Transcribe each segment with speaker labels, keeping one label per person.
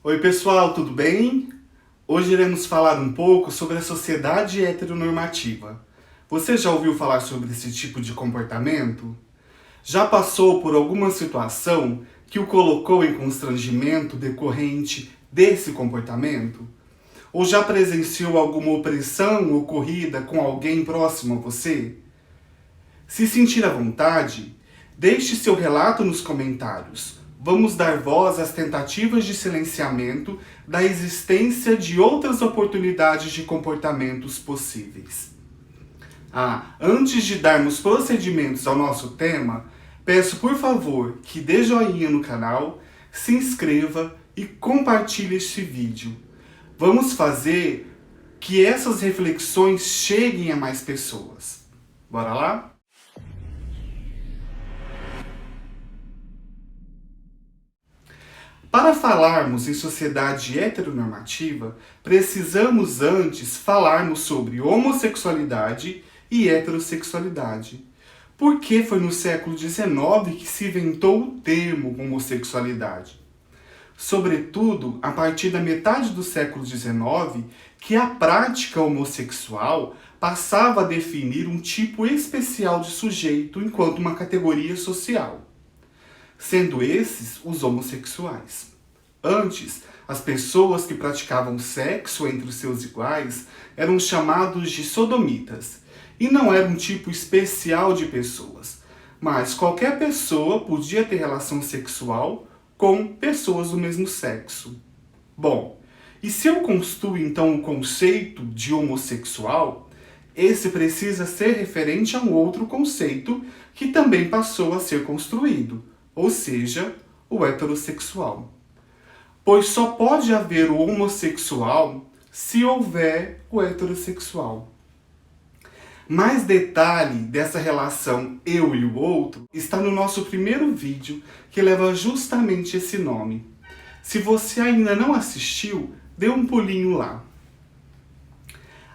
Speaker 1: Oi pessoal, tudo bem? Hoje iremos falar um pouco sobre a sociedade heteronormativa. Você já ouviu falar sobre esse tipo de comportamento? Já passou por alguma situação que o colocou em constrangimento decorrente desse comportamento? Ou já presenciou alguma opressão ocorrida com alguém próximo a você? Se sentir à vontade, deixe seu relato nos comentários. Vamos dar voz às tentativas de silenciamento da existência de outras oportunidades de comportamentos possíveis. Antes de darmos procedimentos ao nosso tema, peço por favor que dê joinha no canal, se inscreva e compartilhe este vídeo. Vamos fazer que essas reflexões cheguem a mais pessoas. Bora lá? Para falarmos em sociedade heteronormativa, precisamos antes falarmos sobre homossexualidade e heterossexualidade. Porque foi no século XIX que se inventou o termo homossexualidade. Sobretudo, a partir da metade do século XIX, que a prática homossexual passava a definir um tipo especial de sujeito enquanto uma categoria social, sendo esses os homossexuais. Antes, as pessoas que praticavam sexo entre os seus iguais eram chamados de sodomitas, e não era um tipo especial de pessoas, mas qualquer pessoa podia ter relação sexual com pessoas do mesmo sexo. Bom, e se eu construo então o conceito de homossexual, esse precisa ser referente a um outro conceito que também passou a ser construído, ou seja, o heterossexual. Pois só pode haver o homossexual se houver o heterossexual. Mais detalhe dessa relação eu e o outro está no nosso primeiro vídeo, que leva justamente esse nome. Se você ainda não assistiu, dê um pulinho lá.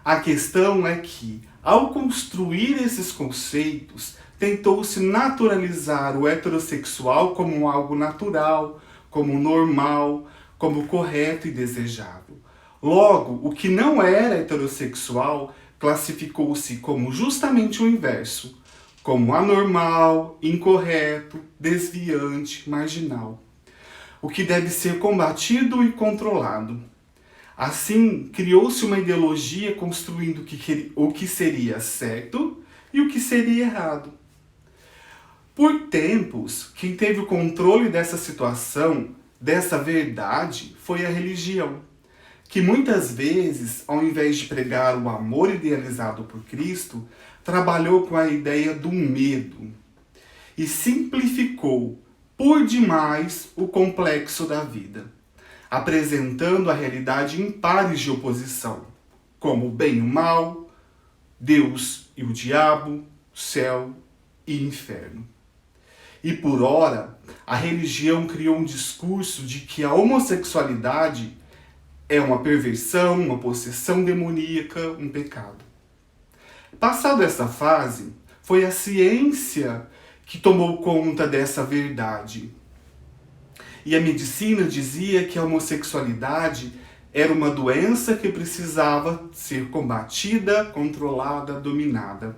Speaker 1: A questão é que, ao construir esses conceitos, tentou-se naturalizar o heterossexual como algo natural, como normal, como correto e desejável. Logo, o que não era heterossexual classificou-se como justamente o inverso, como anormal, incorreto, desviante, marginal, o que deve ser combatido e controlado. Assim, criou-se uma ideologia construindo o que seria certo e o que seria errado. Por tempos, quem teve o controle dessa situação, dessa verdade, foi a religião, que muitas vezes, ao invés de pregar o amor idealizado por Cristo, trabalhou com a ideia do medo e simplificou por demais o complexo da vida, apresentando a realidade em pares de oposição, como o bem e o mal, Deus e o diabo, céu e inferno. E por ora, a religião criou um discurso de que a homossexualidade é uma perversão, uma possessão demoníaca, um pecado. Passada essa fase, foi a ciência que tomou conta dessa verdade. E a medicina dizia que a homossexualidade era uma doença que precisava ser combatida, controlada, dominada.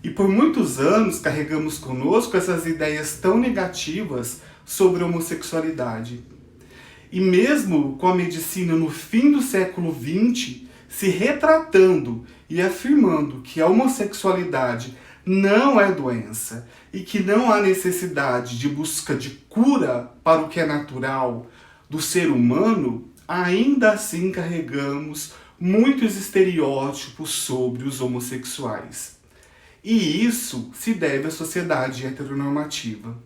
Speaker 1: E por muitos anos carregamos conosco essas ideias tão negativas sobre a homossexualidade. E mesmo com a medicina no fim do século XX se retratando e afirmando que a homossexualidade não é doença e que não há necessidade de busca de cura para o que é natural do ser humano, ainda assim carregamos muitos estereótipos sobre os homossexuais. E isso se deve à sociedade heteronormativa.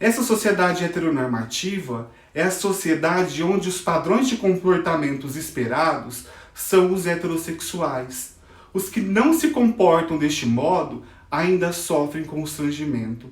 Speaker 1: Essa sociedade heteronormativa é a sociedade onde os padrões de comportamentos esperados são os heterossexuais. Os que não se comportam deste modo ainda sofrem constrangimento.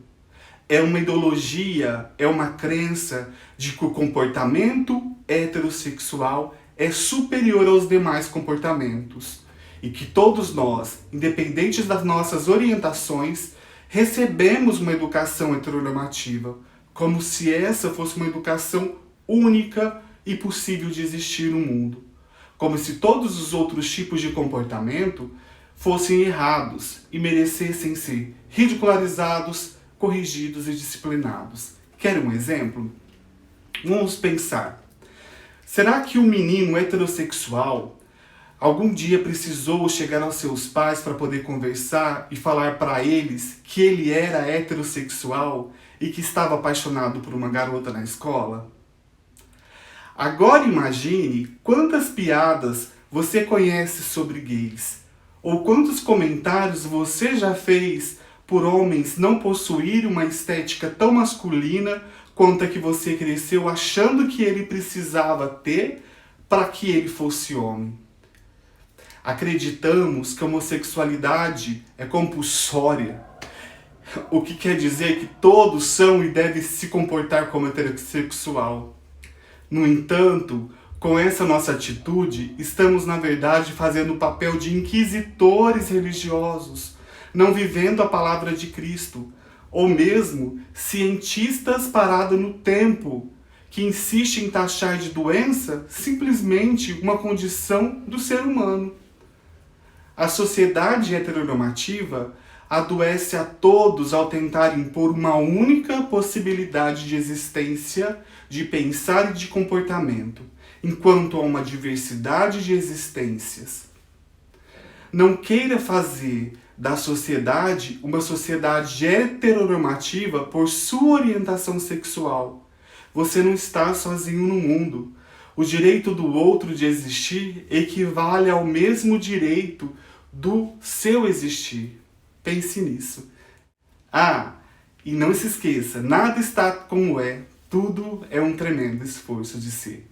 Speaker 1: É uma ideologia, é uma crença de que o comportamento heterossexual é superior aos demais comportamentos e que todos nós, independentes das nossas orientações, recebemos uma educação heteronormativa, como se essa fosse uma educação única e possível de existir no mundo, como se todos os outros tipos de comportamento fossem errados e merecessem ser ridicularizados, corrigidos e disciplinados. Quer um exemplo? Vamos pensar. Será que um menino heterossexual algum dia precisou chegar aos seus pais para poder conversar e falar para eles que ele era heterossexual e que estava apaixonado por uma garota na escola? Agora imagine quantas piadas você conhece sobre gays, ou quantos comentários você já fez por homens não possuírem uma estética tão masculina quanto a que você cresceu achando que ele precisava ter para que ele fosse homem. Acreditamos que a homossexualidade é compulsória, o que quer dizer que todos são e devem se comportar como heterossexual. No entanto, com essa nossa atitude, estamos na verdade fazendo o papel de inquisitores religiosos, não vivendo a palavra de Cristo, ou mesmo cientistas parados no tempo, que insistem em taxar de doença simplesmente uma condição do ser humano. A sociedade heteronormativa adoece a todos ao tentar impor uma única possibilidade de existência, de pensar e de comportamento, enquanto há uma diversidade de existências. Não queira fazer da sociedade uma sociedade heteronormativa por sua orientação sexual. Você não está sozinho no mundo. O direito do outro de existir equivale ao mesmo direito do seu existir. Pense nisso. E não se esqueça, nada está como é, tudo é um tremendo esforço de ser.